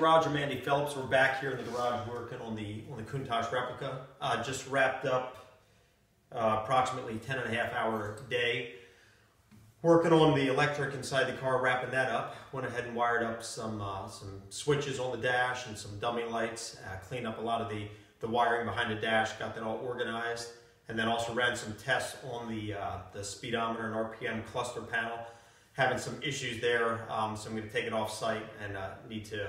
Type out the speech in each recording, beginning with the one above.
garage. I'm Andy Phillips. We're back here in the garage working on the Countach Replica. Just wrapped up approximately 10.5-hour day working on the electric inside the car, wrapping that up. Went ahead and wired up some switches on the dash and some dummy lights. Cleaned up a lot of the wiring behind the dash. Got that all organized, and then also ran some tests on the speedometer and RPM cluster panel. Having some issues there, so I'm going to take it off site and need to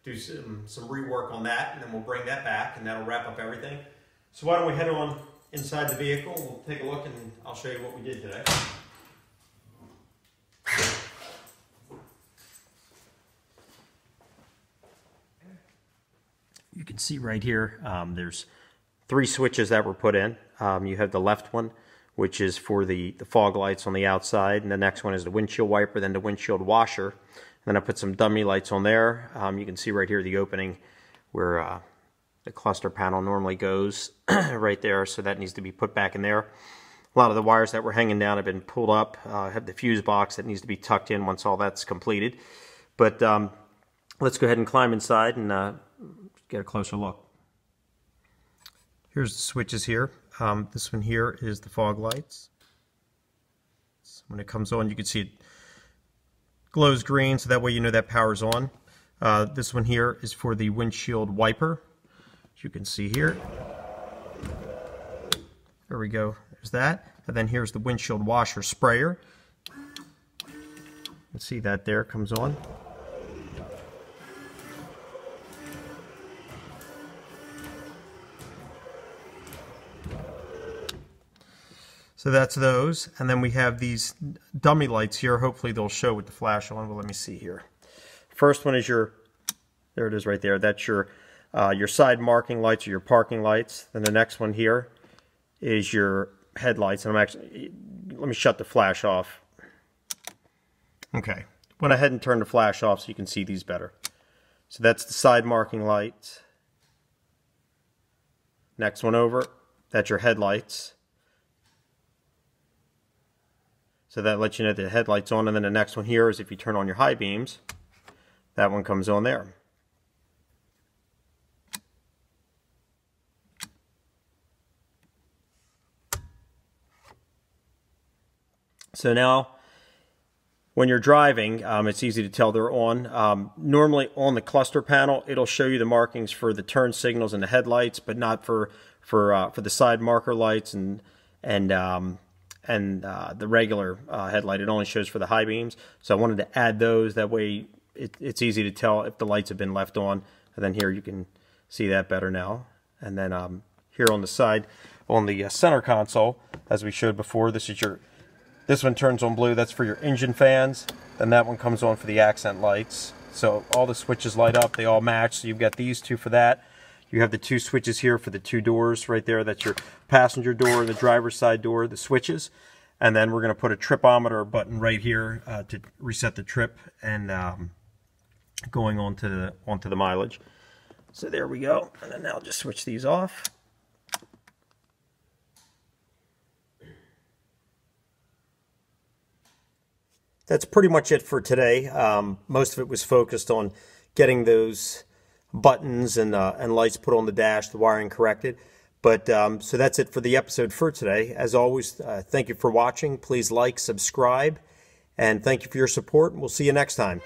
do some rework on that, and then we'll bring that back, and that'll wrap up everything. So why don't we head on inside the vehicle? We'll take a look, and I'll show you what we did today. You can see right here, there's 3 switches that were put in. You have the left one, which is for the fog lights on the outside, and the next one is the windshield wiper, then the windshield washer. And then I put some dummy lights on there. You can see right here the opening where the cluster panel normally goes right there, so that needs to be put back in there. A lot of the wires that were hanging down have been pulled up. I have the fuse box that needs to be tucked in once all that's completed. But let's go ahead and climb inside and get a closer look. Here's the switches here. This one here is the fog lights. So when it comes on, you can see it glows green, so that way you know that power's on. This one here is for the windshield wiper, as you can see here. There we go. There's that. And then here's the windshield washer sprayer. You can see that there comes on. So that's those, and then we have these dummy lights here. Hopefully they'll show with the flash on, but let me see here. First one is your, there it is right there, that's your side marking lights or your parking lights. Then the next one here is your headlights, and let me shut the flash off. Okay, went ahead and turned the flash off so you can see these better. So that's the side marking light. Next one over, that's your headlights. So that lets you know the headlight's on, and then the next one here is if you turn on your high beams, that one comes on there. So now, when you're driving, it's easy to tell they're on. Normally on the cluster panel, it'll show you the markings for the turn signals and the headlights, but not for the side marker lights and the regular headlight. It only shows for the high beams. So I wanted to add those. That way it's easy to tell if the lights have been left on. And then here you can see that better now. And then here on the side, on the center console, as we showed before, this one turns on blue. That's for your engine fans. Then that one comes on for the accent lights. So all the switches light up. They all match. So you've got these 2 for that. You have the 2 switches here for the 2 doors right there. That's your passenger door, the driver's side door, the switches. And then we're going to put a tripometer button right here to reset the trip and going onto the mileage. So there we go. And then I'll just switch these off. That's pretty much it for today. Most of it was focused on getting those buttons and lights put on the dash, the wiring corrected. But so that's it for the episode for today. As always, thank you for watching. Please like, subscribe, and thank you for your support. We'll see you next time.